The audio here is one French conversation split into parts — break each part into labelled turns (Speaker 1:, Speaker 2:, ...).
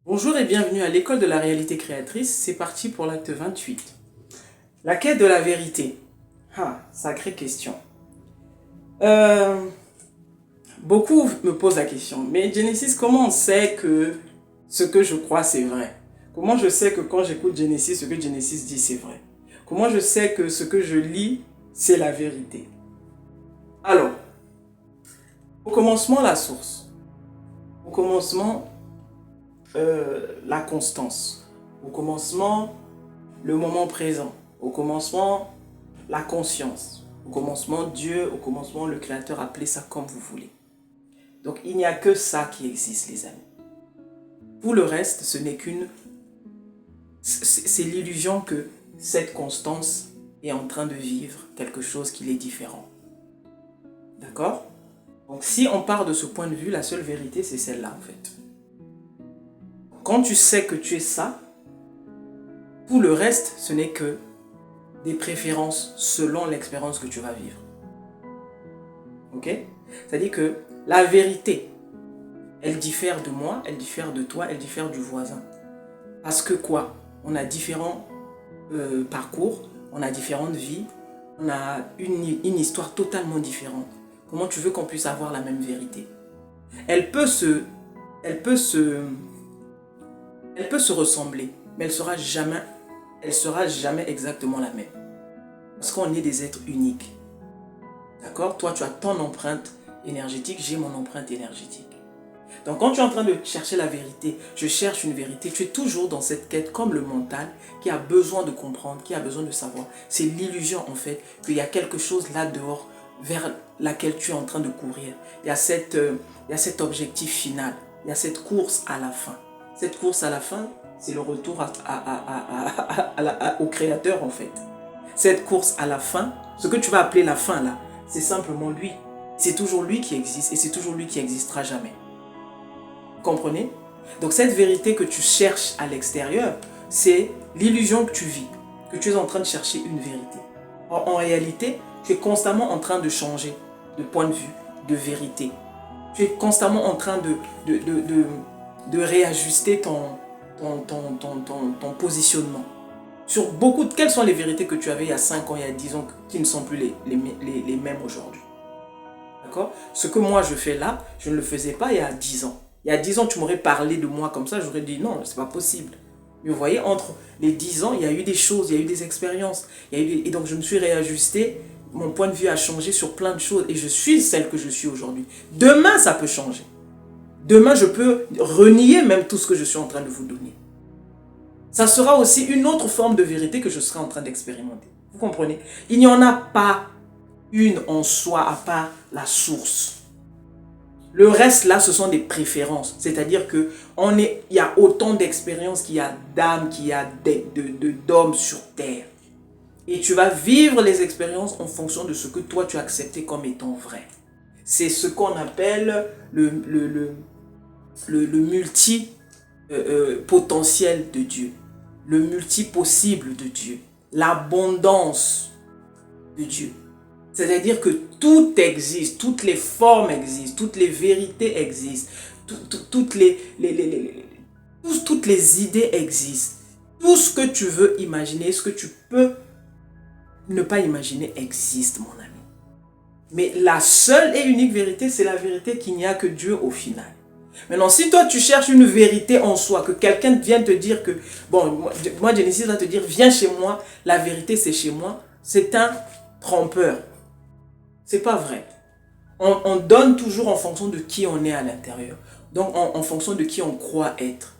Speaker 1: Bonjour et bienvenue à l'école de la réalité créatrice, c'est parti pour l'acte 28. La quête de la vérité. Ah, sacrée question. Beaucoup me posent la question, mais Genesis, comment on sait que ce que je crois c'est vrai? Comment je sais que quand j'écoute Genesis, ce que Genesis dit c'est vrai? Comment je sais que ce que je lis c'est la vérité? Alors, au commencement la source, au commencement la constance, au commencement le moment présent, au commencement la conscience, au commencement Dieu, au commencement le Créateur, appelez ça comme vous voulez. Donc il n'y a que ça qui existe les amis. Tout le reste ce n'est qu'une... C'est l'illusion que cette constance est en train de vivre quelque chose qui est différent. D'accord? Donc si on part de ce point de vue, la seule vérité c'est celle-là en fait. Quand tu sais que tu es ça, tout le reste ce n'est que des préférences selon l'expérience que tu vas vivre. Ok? C'est-à-dire que la vérité, elle diffère de moi, elle diffère de toi, elle diffère du voisin. Parce que quoi? On a différents parcours, on a différentes vies, on a une histoire totalement différente. Comment tu veux qu'on puisse avoir la même vérité? Elle peut se ressembler, mais elle sera jamais exactement la même. Parce qu'on est des êtres uniques. D'accord? Toi, tu as ton empreinte énergétique, j'ai mon empreinte énergétique. Donc, quand tu es en train de chercher la vérité, je cherche une vérité, tu es toujours dans cette quête comme le mental qui a besoin de comprendre, qui a besoin de savoir. C'est l'illusion, en fait, qu'il y a quelque chose là dehors vers laquelle tu es en train de courir. Il y a cet objectif final, il y a cette course à la fin. Cette course à la fin, c'est le retour au Créateur, en fait. Cette course à la fin, ce que tu vas appeler la fin là, c'est simplement lui. C'est toujours lui qui existe et c'est toujours lui qui existera jamais. Vous comprenez? Donc cette vérité que tu cherches à l'extérieur, c'est l'illusion que tu vis, que tu es en train de chercher une vérité. En réalité, tu es constamment en train de changer de point de vue, de vérité. Tu es constamment en train de réajuster ton positionnement. Sur beaucoup de... Quelles sont les vérités que tu avais il y a 5 ans, il y a 10 ans, qui ne sont plus les mêmes aujourd'hui? D'accord? Ce que moi je fais là, je ne le faisais pas il y a 10 ans. Il y a 10 ans, tu m'aurais parlé de moi comme ça, j'aurais dit non, c'est pas possible. Mais vous voyez, entre les 10 ans, il y a eu des choses, il y a eu des expériences. Et donc je me suis réajusté, mon point de vue a changé sur plein de choses. Et je suis celle que je suis aujourd'hui. Demain, ça peut changer. Demain, je peux renier même tout ce que je suis en train de vous donner. Ça sera aussi une autre forme de vérité que je serai en train d'expérimenter. Vous comprenez? Il n'y en a pas une en soi à part la source. Le reste là, ce sont des préférences. C'est-à-dire que il y a autant d'expériences qu'il y a d'âmes, qu'il y a d'hommes sur terre. Et tu vas vivre les expériences en fonction de ce que toi tu as accepté comme étant vrai. C'est ce qu'on appelle le multi-potentiel de Dieu. Le multi-possible de Dieu. L'abondance de Dieu. C'est-à-dire que tout existe, toutes les formes existent, toutes les vérités existent, toutes les idées existent. Tout ce que tu veux imaginer, ce que tu peux ne pas imaginer existe, mon ami. Mais la seule et unique vérité, c'est la vérité qu'il n'y a que Dieu au final. Maintenant, si toi tu cherches une vérité en soi, que quelqu'un vienne te dire que, bon, moi Genesis va te dire, viens chez moi, la vérité c'est chez moi, c'est un trompeur. C'est pas vrai. On donne toujours en fonction de qui on est à l'intérieur. Donc en fonction de qui on croit être.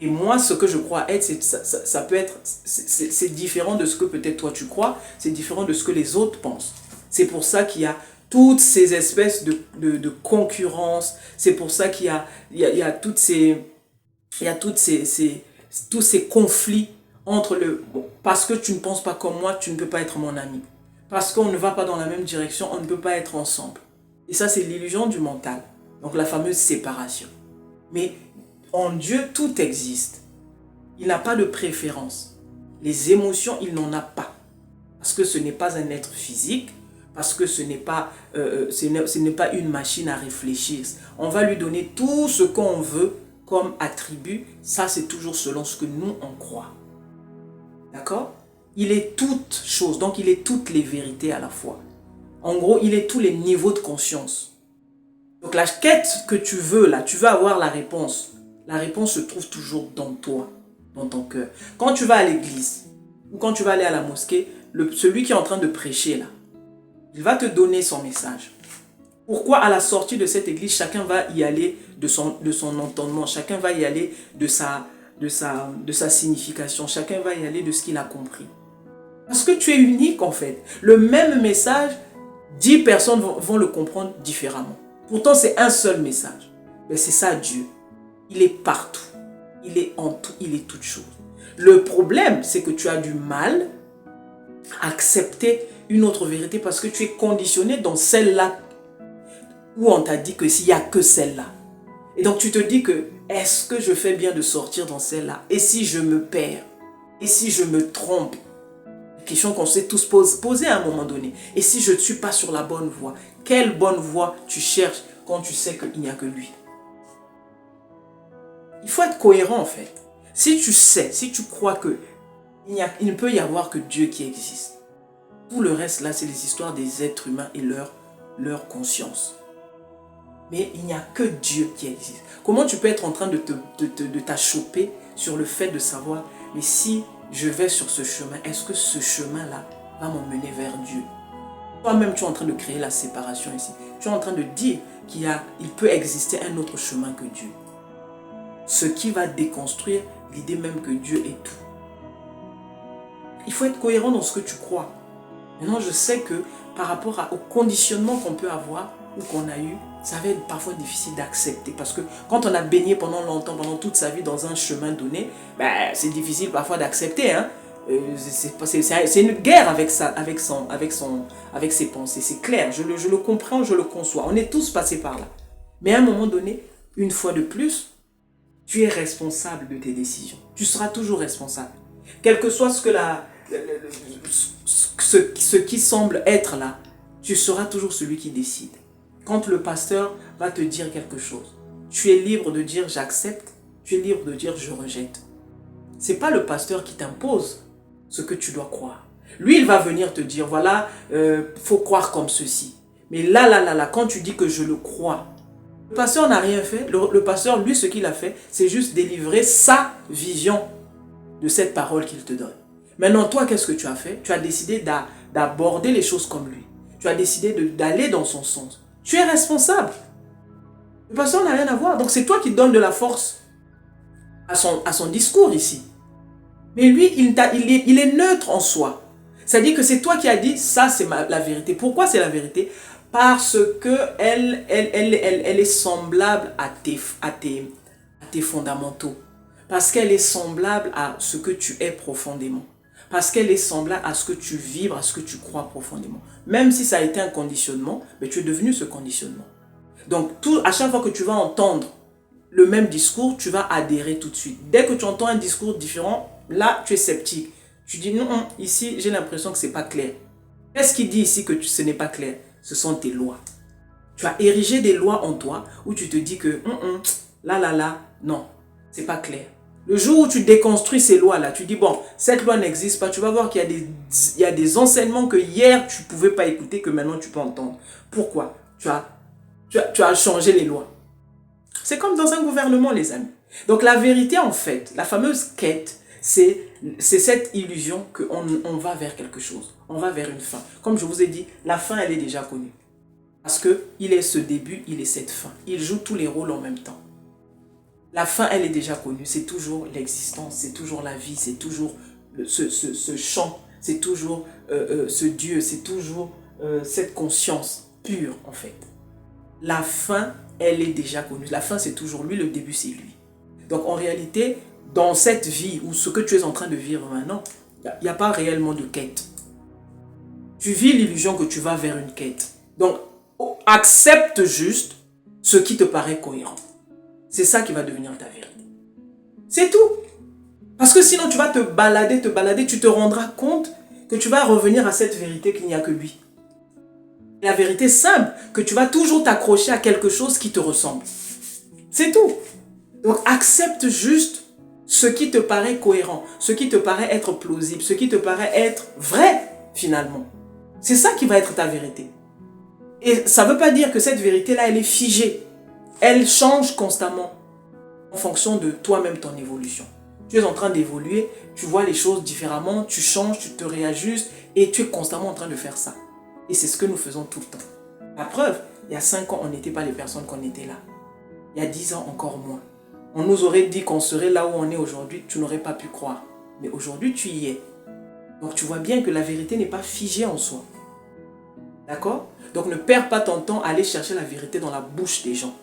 Speaker 1: Et moi, ce que je crois être, ça peut être, c'est différent de ce que peut-être toi tu crois, c'est différent de ce que les autres pensent. C'est pour ça qu'il y a toutes ces espèces de concurrence, c'est pour ça qu'il y a tous ces conflits entre parce que tu ne penses pas comme moi, tu ne peux pas être mon ami. Parce qu'on ne va pas dans la même direction, on ne peut pas être ensemble. Et ça, c'est l'illusion du mental. Donc la fameuse séparation. Mais en Dieu, tout existe. Il n'a pas de préférence. Les émotions, il n'en a pas. Parce que ce n'est pas un être physique, parce que ce n'est pas une machine à réfléchir. On va lui donner tout ce qu'on veut
Speaker 2: comme attribut, ça c'est toujours selon ce que nous on croit. D'accord? Il est toutes choses, donc il est toutes les vérités à la fois. En gros, il est tous les niveaux de conscience. Donc la quête que tu veux là, tu veux avoir la réponse. La réponse se trouve toujours dans toi, dans ton cœur. Quand tu vas à l'église, ou quand tu vas aller à la mosquée, celui qui est en train de prêcher là, il va te donner son message. Pourquoi à la sortie de cette église, chacun va y aller de son entendement, chacun va y aller de sa signification, chacun va y aller de ce qu'il a compris. Parce que tu es unique en fait. Le même message, 10 personnes vont le comprendre différemment. Pourtant c'est un seul message. Mais c'est ça Dieu. Il est partout. Il est en tout, il est toute chose. Le problème, c'est que tu as du mal à accepter une autre vérité parce que tu es conditionné dans celle-là où on t'a dit que s'il n'y a que celle-là. Et donc tu te dis que est-ce que je fais bien de sortir dans celle-là? Et si je me perds? Et si je me trompe? La question qu'on s'est tous poser à un moment donné. Et si je ne suis pas sur la bonne voie? Quelle bonne voie tu cherches quand tu sais qu'il n'y a que lui? Il faut être cohérent en fait. Si tu sais, si tu crois que il ne peut y avoir que Dieu qui existe. Tout le reste là, c'est les histoires des êtres humains et leur conscience. Mais il n'y a que Dieu qui existe. Comment tu peux être en train de t'achoper sur le fait de savoir, mais si je vais sur ce chemin, est-ce que ce chemin-là va m'emmener vers Dieu? Toi-même, tu es en train de créer la séparation ici. Tu es en train de dire qu'il peut exister un autre chemin que Dieu. Ce qui va déconstruire l'idée même que Dieu est tout. Il faut être cohérent dans ce que tu crois. Maintenant, je sais que par rapport au conditionnement qu'on peut avoir ou qu'on a eu, ça va être parfois difficile d'accepter. Parce que quand on a baigné pendant longtemps, pendant toute sa vie dans un chemin donné, c'est difficile parfois d'accepter. Hein? C'est une guerre avec ses pensées. C'est clair, je le comprends, je le conçois. On est tous passés par là. Mais à un moment donné, une fois de plus, tu es responsable de tes décisions. Tu seras toujours responsable. Quel que soit ce qui semble être là, tu seras toujours celui qui décide. Quand le pasteur va te dire quelque chose, tu es libre de dire j'accepte, tu es libre de dire je rejette. Ce n'est pas le pasteur qui t'impose ce que tu dois croire. Lui, il va venir te dire voilà, faut croire comme ceci. Mais là, quand tu dis que je le crois, le pasteur n'a rien fait. Le pasteur, lui, ce qu'il a fait, c'est juste délivrer sa vision de cette parole qu'il te donne. Maintenant, toi, qu'est-ce que tu as fait? Tu as décidé d'aborder les choses comme lui. Tu as décidé d'aller dans son sens. Tu es responsable. Le pasteur n'a rien à voir. Donc, c'est toi qui donnes de la force à son discours ici. Mais lui, il est neutre en soi. C'est-à-dire que c'est toi qui as dit, ça, c'est la vérité. Pourquoi c'est la vérité? Parce qu'elle est semblable à tes fondamentaux. Parce qu'elle est semblable à ce que tu es profondément. Parce qu'elle est semblable à ce que tu vibres, à ce que tu crois profondément. Même si ça a été un conditionnement, mais tu es devenu ce conditionnement. Donc, à chaque fois que tu vas entendre le même discours, tu vas adhérer tout de suite. Dès que tu entends un discours différent, là, tu es sceptique. Tu dis, non, ici, j'ai l'impression que ce n'est pas clair. Qu'est-ce qui dit ici que ce n'est pas clair? Ce sont tes lois. Tu as érigé des lois en toi où tu te dis que, non, c'est pas clair. Le jour où tu déconstruis ces lois-là, tu dis, bon, cette loi n'existe pas, tu vas voir qu'il y a des enseignements que hier, tu ne pouvais pas écouter, que maintenant, tu peux entendre. Pourquoi? Tu as changé les lois. C'est comme dans un gouvernement, les amis. Donc, la vérité, en fait, la fameuse quête, c'est cette illusion qu'on va vers quelque chose. On va vers une fin. Comme je vous ai dit, la fin, elle est déjà connue. Parce qu'il est ce début, il est cette fin. Il joue tous les rôles en même temps. La fin, elle est déjà connue. C'est toujours l'existence, c'est toujours la vie, c'est toujours ce chant, c'est toujours ce Dieu, c'est toujours cette conscience pure, en fait. La fin, elle est déjà connue. La fin, c'est toujours lui, le début, c'est lui. Donc, en réalité, dans cette vie, ou ce que tu es en train de vivre maintenant, il n'y a pas réellement de quête. Tu vis l'illusion que tu vas vers une quête. Donc, accepte juste ce qui te paraît cohérent. C'est ça qui va devenir ta vérité. C'est tout. Parce que sinon, tu vas te balader, tu te rendras compte que tu vas revenir à cette vérité qu'il n'y a que lui. La vérité simple, que tu vas toujours t'accrocher à quelque chose qui te ressemble. C'est tout. Donc accepte juste ce qui te paraît cohérent, ce qui te paraît être plausible, ce qui te paraît être vrai finalement. C'est ça qui va être ta vérité. Et ça ne veut pas dire que cette vérité-là, elle est figée. Elle change constamment en fonction de toi-même, ton évolution. Tu es en train d'évoluer, tu vois les choses différemment, tu changes, tu te réajustes et tu es constamment en train de faire ça. Et c'est ce que nous faisons tout le temps. La preuve, il y a 5 ans, on n'était pas les personnes qu'on était là. Il y a 10 ans, encore moins. On nous aurait dit qu'on serait là où on est aujourd'hui, tu n'aurais pas pu croire. Mais aujourd'hui, tu y es. Donc tu vois bien que la vérité n'est pas figée en soi. D'accord? Donc ne perds pas ton temps à aller chercher la vérité dans la bouche des gens.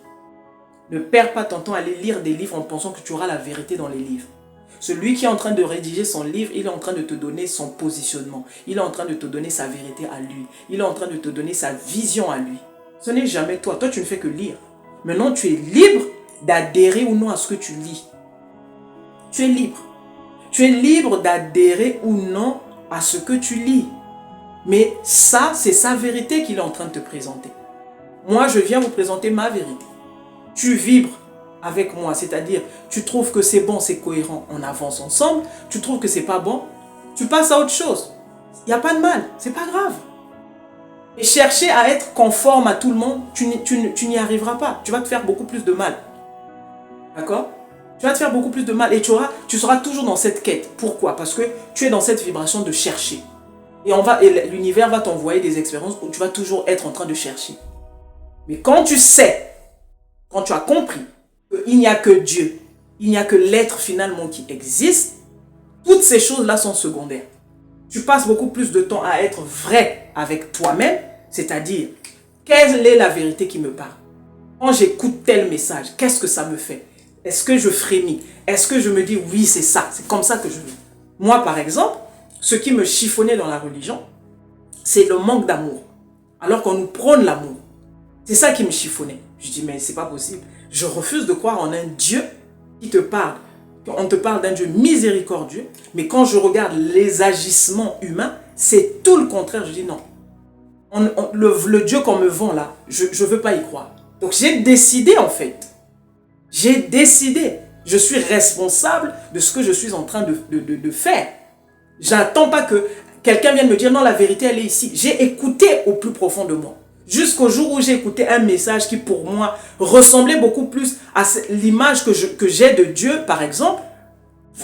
Speaker 2: Ne perds pas ton temps à aller lire des livres en pensant que tu auras la vérité dans les livres. Celui qui est en train de rédiger son livre, il est en train de te donner son positionnement. Il est en train de te donner sa vérité à lui. Il est en train de te donner sa vision à lui. Ce n'est jamais toi. Toi, tu ne fais que lire. Maintenant, tu es libre d'adhérer ou non à ce que tu lis. Tu es libre. Tu es libre d'adhérer ou non à ce que tu lis. Mais ça, c'est sa vérité qu'il est en train de te présenter. Moi, je viens vous présenter ma vérité. Tu vibres avec moi, c'est-à-dire, tu trouves que c'est bon, c'est cohérent, on avance ensemble. Tu trouves que c'est pas bon, tu passes à autre chose. Il n'y a pas de mal, c'est pas grave. Et chercher à être conforme à tout le monde, tu n'y arriveras pas. Tu vas te faire beaucoup plus de mal. D'accord? Tu vas te faire beaucoup plus de mal et tu seras toujours dans cette quête. Pourquoi? Parce que tu es dans cette vibration de chercher. Et l'univers va t'envoyer des expériences où tu vas toujours être en train de chercher. Mais quand tu sais, quand tu as compris qu'il n'y a que Dieu, il n'y a que l'être finalement qui existe, toutes ces choses-là sont secondaires. Tu passes beaucoup plus de temps à être vrai avec toi-même, c'est-à-dire, quelle est la vérité qui me parle? Quand j'écoute tel message, qu'est-ce que ça me fait? Est-ce que je frémis? Est-ce que je me dis, oui, c'est ça, c'est comme ça que je veux? Moi, par exemple, ce qui me chiffonnait dans la religion, c'est le manque d'amour. Alors qu'on nous prône l'amour. C'est ça qui me chiffonnait. Je dis, mais c'est pas possible. Je refuse de croire en un Dieu qui te parle. On te parle d'un Dieu miséricordieux, mais quand je regarde les agissements humains, c'est tout le contraire. Je dis non. Le Dieu qu'on me vend là, je ne veux pas y croire. Donc j'ai décidé en fait. J'ai décidé. Je suis responsable de ce que je suis en train de faire. J'attends pas que quelqu'un vienne me dire non, la vérité elle est ici. J'ai écouté au plus profond de moi. Jusqu'au jour où j'ai écouté un message qui pour moi ressemblait beaucoup plus à l'image que j'ai de Dieu, par exemple.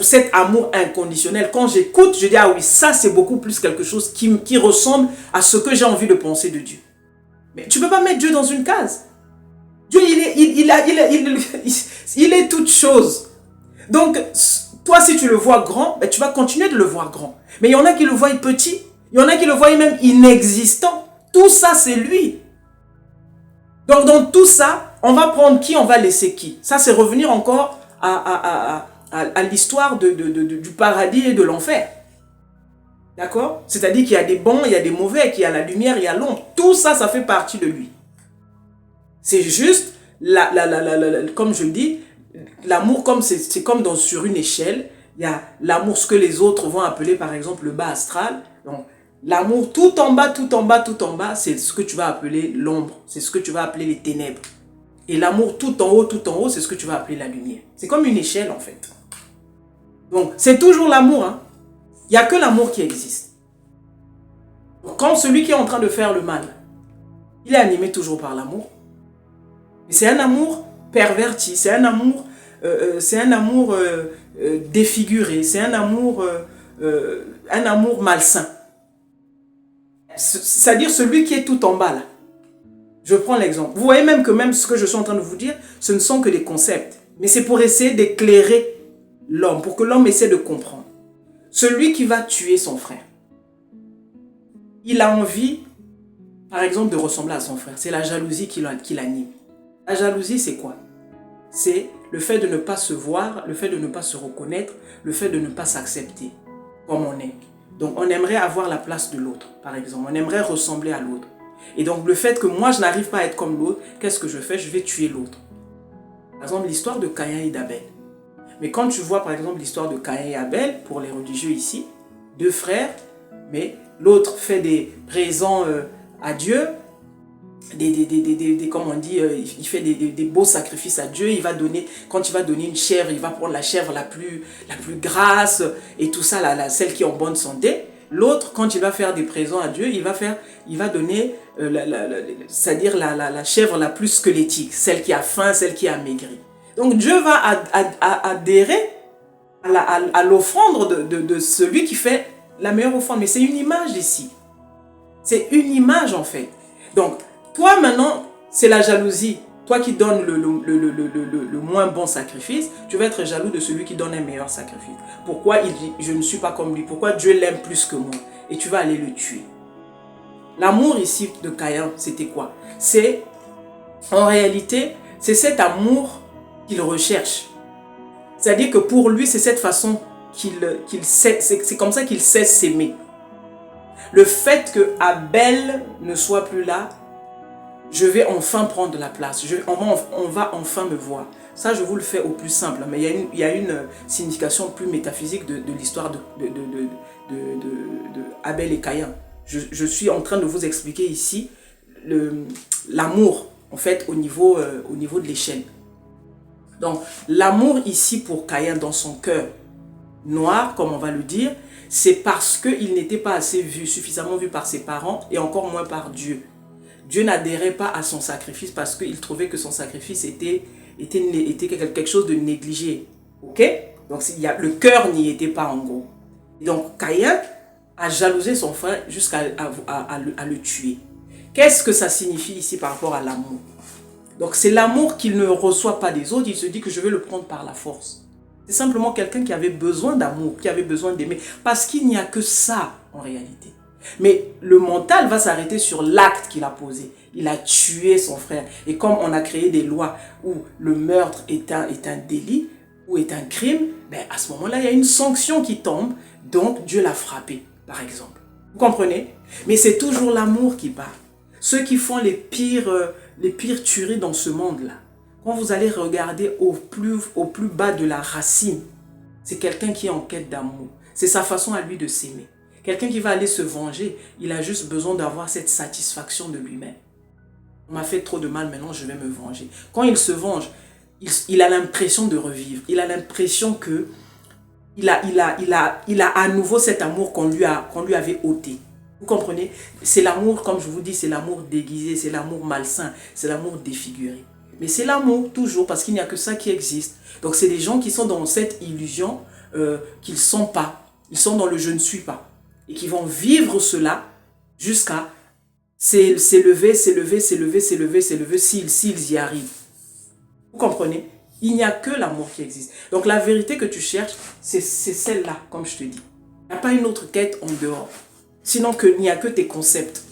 Speaker 2: Cet amour inconditionnel, quand j'écoute, je dis ah oui, ça c'est beaucoup plus quelque chose qui ressemble à ce que j'ai envie de penser de Dieu. Mais tu ne peux pas mettre Dieu dans une case. Dieu, il est toute chose. Donc, toi, si tu le vois grand, ben, tu vas continuer de le voir grand. Mais il y en a qui le voient petit, il y en a qui le voient même inexistant. Tout ça, c'est lui. Donc, dans tout ça, on va prendre qui, on va laisser qui. Ça, c'est revenir encore à l'histoire du paradis et de l'enfer. D'accord? C'est-à-dire qu'il y a des bons, il y a des mauvais, qu'il y a la lumière, il y a l'ombre. Tout ça, ça fait partie de lui. C'est juste, comme je dis, l'amour, c'est comme sur une échelle. Il y a l'amour, ce que les autres vont appeler, par exemple, le bas astral. Donc, l'amour tout en bas, tout en bas, tout en bas, c'est ce que tu vas appeler l'ombre. C'est ce que tu vas appeler les ténèbres. Et l'amour tout en haut, c'est ce que tu vas appeler la lumière. C'est comme une échelle, en fait. Donc, c'est toujours l'amour. Hein. Il n'y a que l'amour qui existe. Quand celui qui est en train de faire le mal, il est animé toujours par l'amour. Mais c'est un amour perverti, c'est un amour défiguré, c'est un amour malsain. C'est-à-dire celui qui est tout en bas là. Je prends l'exemple. Vous voyez même ce que je suis en train de vous dire, ce ne sont que des concepts. Mais c'est pour essayer d'éclairer l'homme, pour que l'homme essaie de comprendre. Celui qui va tuer son frère, il a envie, par exemple, de ressembler à son frère. C'est la jalousie qui l'anime. La jalousie, c'est quoi? C'est le fait de ne pas se voir, le fait de ne pas se reconnaître, le fait de ne pas s'accepter comme on est. Donc, on aimerait avoir la place de l'autre, par exemple. On aimerait ressembler à l'autre. Et donc, le fait que moi, je n'arrive pas à être comme l'autre, qu'est-ce que je fais? Je vais tuer l'autre. Par exemple, l'histoire de Caïn et d'Abel. Mais quand tu vois, par exemple, l'histoire de Caïn et Abel, pour les religieux ici, 2 frères, mais l'autre fait des présents à Dieu, comme on dit, il fait des beaux sacrifices à Dieu. Il va donner, quand il va donner une chèvre, il va prendre la chèvre la plus grasse et tout ça, celle qui est en bonne santé. L'autre, quand il va faire des présents à Dieu, il va donner, c'est-à-dire la chèvre la plus squelettique, celle qui a faim, celle qui a maigri. Donc Dieu va adhérer à l'offrande de celui qui fait la meilleure offrande. Mais c'est une image ici. C'est une image en fait. Donc, toi maintenant, c'est la jalousie. Toi qui donnes le moins bon sacrifice, tu vas être jaloux de celui qui donne un meilleur sacrifice. Pourquoi il dit, je ne suis pas comme lui? Pourquoi Dieu l'aime plus que moi? Et tu vas aller le tuer. L'amour ici de Caïn, c'était quoi? En réalité, c'est cet amour qu'il recherche. C'est-à-dire que pour lui, c'est cette façon c'est comme ça qu'il sait s'aimer. Le fait que Abel ne soit plus là, je vais enfin prendre la place. On va enfin me voir. Ça, je vous le fais au plus simple. Mais il y a une signification plus métaphysique de l'histoire de Abel et Caïn. Je suis en train de vous expliquer ici l'amour, en fait, au niveau de l'échelle. Donc, l'amour ici pour Caïn dans son cœur noir, comme on va le dire, c'est parce qu'il n'était pas assez suffisamment vu par ses parents et encore moins par Dieu. Dieu n'adhérait pas à son sacrifice parce qu'il trouvait que son sacrifice était quelque chose de négligé. Ok? Donc le cœur n'y était pas en gros. Et donc Caïn a jalousé son frère jusqu'à le tuer. Qu'est-ce que ça signifie ici par rapport à l'amour? Donc c'est l'amour qu'il ne reçoit pas des autres, il se dit que je vais le prendre par la force. C'est simplement quelqu'un qui avait besoin d'amour, qui avait besoin d'aimer. Parce qu'il n'y a que ça en réalité. Mais le mental va s'arrêter sur l'acte qu'il a posé. Il a tué son frère. Et comme on a créé des lois où le meurtre est un délit, ou est un crime, ben à ce moment-là, il y a une sanction qui tombe. Donc Dieu l'a frappé, par exemple. Vous comprenez? Mais c'est toujours l'amour qui parle. Ceux qui font les pires tueries dans ce monde-là, quand vous allez regarder au plus bas de la racine, c'est quelqu'un qui est en quête d'amour. C'est sa façon à lui de s'aimer. Quelqu'un qui va aller se venger, il a juste besoin d'avoir cette satisfaction de lui-même. On m'a fait trop de mal, maintenant je vais me venger. Quand il se venge, il a l'impression de revivre. Il a l'impression que il a à nouveau cet amour qu'on lui avait ôté. Vous comprenez? C'est l'amour, comme je vous dis, c'est l'amour déguisé, c'est l'amour malsain, c'est l'amour défiguré. Mais c'est l'amour, toujours, parce qu'il n'y a que ça qui existe. Donc c'est des gens qui sont dans cette illusion qu'ils ne sont pas. Ils sont dans le je ne suis pas. Et qui vont vivre cela jusqu'à s'élever s'ils y arrivent. Vous comprenez? Il n'y a que l'amour qui existe. Donc la vérité que tu cherches, c'est celle-là, comme je te dis. Il n'y a pas une autre quête en dehors. Sinon, il n'y a que tes concepts.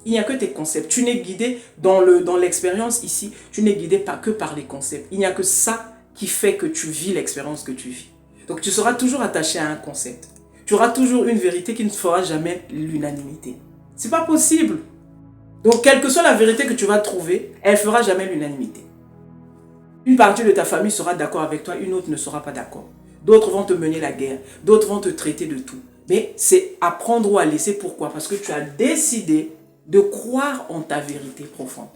Speaker 2: Il n'y a que tes concepts. Tu n'es guidé dans l'expérience ici, tu n'es guidé pas que par les concepts. Il n'y a que ça qui fait que tu vis l'expérience que tu vis. Donc tu seras toujours attaché à un concept. Tu auras toujours une vérité qui ne fera jamais l'unanimité. C'est pas possible. Donc quelle que soit la vérité que tu vas trouver, elle ne fera jamais l'unanimité. Une partie de ta famille sera d'accord avec toi, une autre ne sera pas d'accord. D'autres vont te mener la guerre, d'autres vont te traiter de tout. Mais c'est à prendre ou à laisser. Pourquoi? Parce que tu as décidé de croire en ta vérité profonde.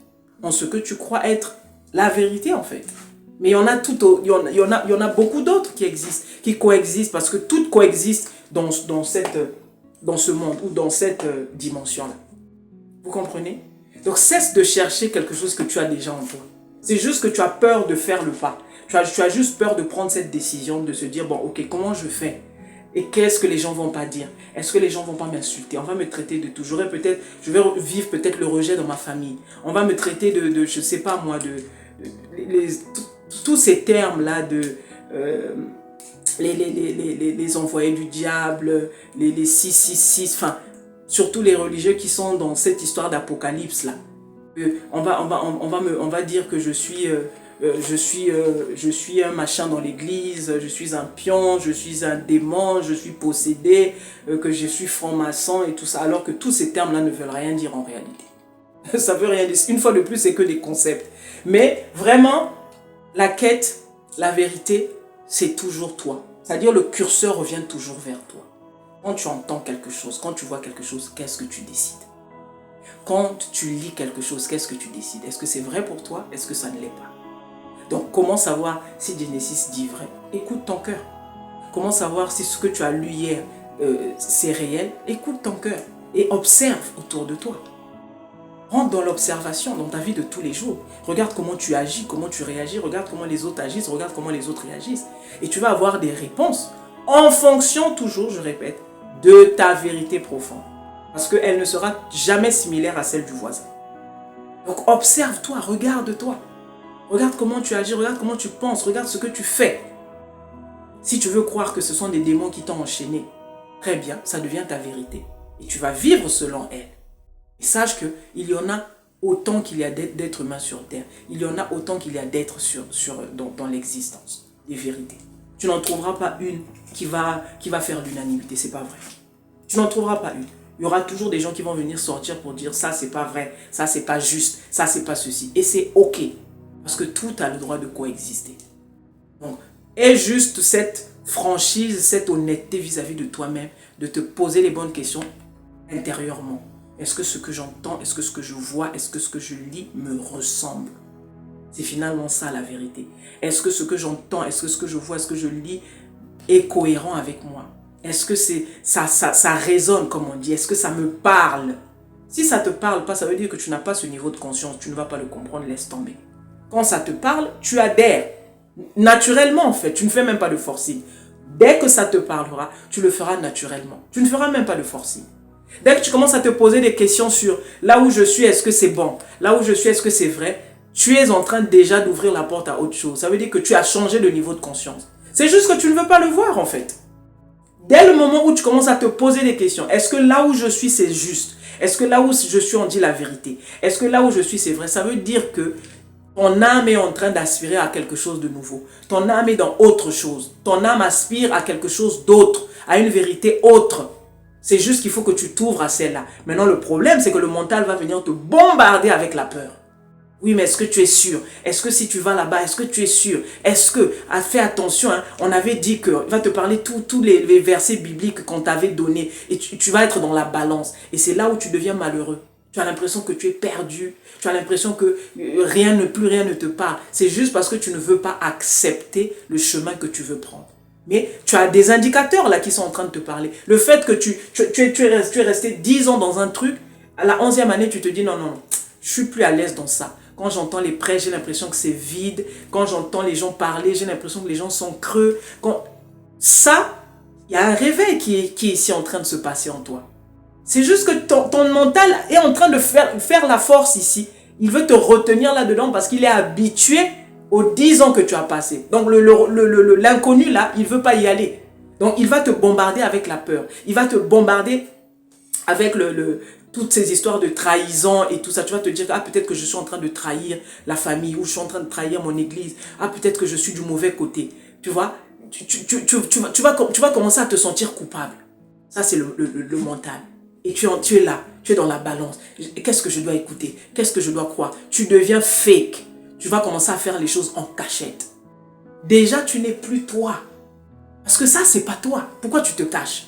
Speaker 2: En ce que tu crois être la vérité en fait. Mais il y en a beaucoup d'autres qui existent, qui coexistent, parce que tout coexiste dans ce monde ou dans cette dimension-là. Vous comprenez? Donc cesse de chercher quelque chose que tu as déjà en toi. C'est juste que tu as peur de faire le pas. Tu as juste peur de prendre cette décision, de se dire, bon, ok, comment je fais? Et qu'est-ce que les gens vont pas dire? Est-ce que les gens vont pas m'insulter? On va me traiter de tout. Je vais vivre peut-être le rejet dans ma famille. On va me traiter de je sais pas moi, tous ces termes-là les envoyés du diable, les 666, enfin, surtout les religieux qui sont dans cette histoire d'apocalypse là. On va dire que je suis un machin dans l'église, je suis un pion, je suis un démon, je suis possédé, que je suis franc-maçon et tout ça, alors que tous ces termes-là ne veulent rien dire en réalité. Ça veut rien dire. Une fois de plus, c'est que des concepts. Mais vraiment, la quête, la vérité, c'est toujours toi. C'est-à-dire le curseur revient toujours vers toi. Quand tu entends quelque chose, quand tu vois quelque chose, qu'est-ce que tu décides? Quand tu lis quelque chose, qu'est-ce que tu décides? Est-ce que c'est vrai pour toi? Est-ce que ça ne l'est pas? Donc, comment savoir si Genesis dit vrai? Écoute ton cœur. Comment savoir si ce que tu as lu hier, c'est réel? Écoute ton cœur et observe autour de toi. Rentre dans l'observation, dans ta vie de tous les jours. Regarde comment tu agis, comment tu réagis, regarde comment les autres agissent, regarde comment les autres réagissent. Et tu vas avoir des réponses en fonction, toujours, je répète, de ta vérité profonde. Parce qu'elle ne sera jamais similaire à celle du voisin. Donc observe-toi, regarde-toi. Regarde comment tu agis, regarde comment tu penses, regarde ce que tu fais. Si tu veux croire que ce sont des démons qui t'ont enchaîné, très bien, ça devient ta vérité. Et tu vas vivre selon elle. Et sache qu'il y en a autant qu'il y a d'êtres humains sur terre. Il y en a autant qu'il y a d'êtres dans l'existence, des vérités. Tu n'en trouveras pas une qui va faire l'unanimité, c'est pas vrai. Tu n'en trouveras pas une. Il y aura toujours des gens qui vont venir sortir pour dire ça c'est pas vrai, ça c'est pas juste, ça c'est pas ceci. Et c'est ok, parce que tout a le droit de coexister. Donc, aie juste cette franchise, cette honnêteté vis-à-vis de toi-même, de te poser les bonnes questions intérieurement. Est-ce que ce que j'entends, est-ce que ce que je vois, est-ce que ce que je lis me ressemble? C'est finalement ça la vérité. Est-ce que ce que j'entends, est-ce que ce que je vois, est-ce que je lis est cohérent avec moi? Est-ce que ça résonne comme on dit? Est-ce que ça me parle? Si ça ne te parle pas, ça veut dire que tu n'as pas ce niveau de conscience, tu ne vas pas le comprendre, laisse tomber. Quand ça te parle, tu adhères. Naturellement en fait, tu ne fais même pas de forcing. Dès que ça te parlera, tu le feras naturellement. Tu ne feras même pas de forcing. Dès que tu commences à te poser des questions sur là où je suis, est-ce que c'est bon? Là où je suis, est-ce que c'est vrai? Tu es en train déjà d'ouvrir la porte à autre chose. Ça veut dire que tu as changé de niveau de conscience. C'est juste que tu ne veux pas le voir en fait. Dès le moment où tu commences à te poser des questions, est-ce que là où je suis c'est juste? Est-ce que là où je suis on dit la vérité? Est-ce que là où je suis c'est vrai? Ça veut dire que ton âme est en train d'aspirer à quelque chose de nouveau. Ton âme est dans autre chose. Ton âme aspire à quelque chose d'autre, à une vérité autre. C'est juste qu'il faut que tu t'ouvres à celle-là. Maintenant, le problème, c'est que le mental va venir te bombarder avec la peur. Oui, mais est-ce que tu es sûr? Est-ce que si tu vas là-bas, est-ce que tu es sûr? Est-ce que, fais attention, hein, on avait dit qu'il va te parler tous les versets bibliques qu'on t'avait donnés. Et tu vas être dans la balance. Et c'est là où tu deviens malheureux. Tu as l'impression que tu es perdu. Tu as l'impression que plus rien ne te parle. C'est juste parce que tu ne veux pas accepter le chemin que tu veux prendre. Mais tu as des indicateurs là qui sont en train de te parler. Le fait que tu es resté 10 ans dans un truc, à la 11e année, tu te dis non, je suis plus à l'aise dans ça. Quand j'entends les prêches, j'ai l'impression que c'est vide. Quand j'entends les gens parler, j'ai l'impression que les gens sont creux. Ça, il y a un réveil qui est ici en train de se passer en toi. C'est juste que ton mental est en train de faire la force ici. Il veut te retenir là-dedans parce qu'il est habitué aux 10 ans que tu as passé. Donc l'inconnu là, il ne veut pas y aller. Donc il va te bombarder avec la peur. Il va te bombarder avec toutes ces histoires de trahison et tout ça. Tu vas te dire, peut-être que je suis en train de trahir la famille ou je suis en train de trahir mon église. Peut-être que je suis du mauvais côté. Tu vois, tu vas commencer à te sentir coupable. Ça, c'est le mental. Et tu es là, tu es dans la balance. Qu'est-ce que je dois écouter? Qu'est-ce que je dois croire? Tu deviens fake. Tu vas commencer à faire les choses en cachette. Déjà, tu n'es plus toi. Parce que ça, c'est pas toi. Pourquoi tu te caches?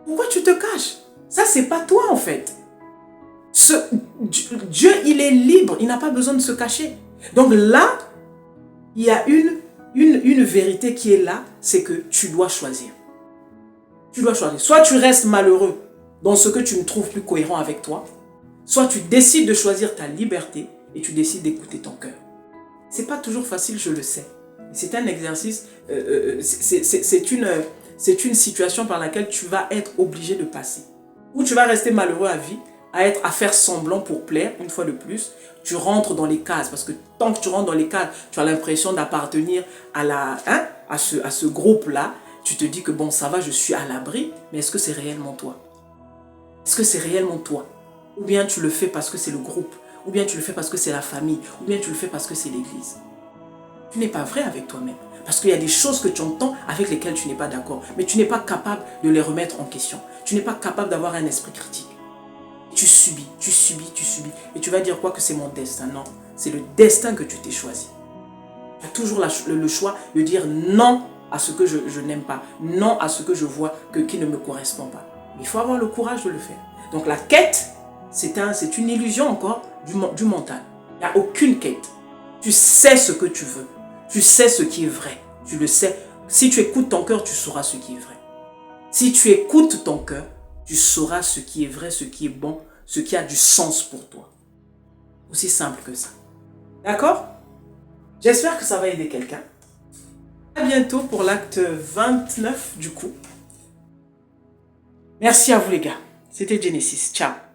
Speaker 2: Pourquoi tu te caches? Ça, c'est pas toi en fait. Dieu, il est libre. Il n'a pas besoin de se cacher. Donc là, il y a une vérité qui est là. C'est que tu dois choisir. Tu dois choisir. Soit tu restes malheureux dans ce que tu ne trouves plus cohérent avec toi. Soit tu décides de choisir ta liberté et tu décides d'écouter ton cœur. C'est pas toujours facile, je le sais. C'est un exercice, c'est une situation par laquelle tu vas être obligé de passer. Ou tu vas rester malheureux à vie, à faire semblant pour plaire, une fois de plus. Tu rentres dans les cases, parce que tant que tu rentres dans les cases, tu as l'impression d'appartenir à ce groupe-là. Tu te dis que bon, ça va, je suis à l'abri, mais est-ce que c'est réellement toi? Est-ce que c'est réellement toi? Ou bien tu le fais parce que c'est le groupe, ou bien tu le fais parce que c'est la famille, ou bien tu le fais parce que c'est l'église. Tu n'es pas vrai avec toi-même. Parce qu'il y a des choses que tu entends avec lesquelles tu n'es pas d'accord. Mais tu n'es pas capable de les remettre en question. Tu n'es pas capable d'avoir un esprit critique. Tu subis. Et tu vas dire quoi? Que c'est mon destin? Non, c'est le destin que tu t'es choisi. Tu as toujours le choix de dire non à ce que je n'aime pas. Non à ce que je vois qui ne me correspond pas. Mais il faut avoir le courage de le faire. Donc la quête, c'est une illusion encore du mental. Il n'y a aucune quête. Tu sais ce que tu veux. Tu sais ce qui est vrai. Tu le sais. Si tu écoutes ton cœur, tu sauras ce qui est vrai. Si tu écoutes ton cœur, tu sauras ce qui est vrai, ce qui est bon, ce qui a du sens pour toi. Aussi simple que ça. D'accord? J'espère que ça va aider quelqu'un. À bientôt pour l'acte 29 du coup. Merci à vous les gars. C'était Genesis. Ciao.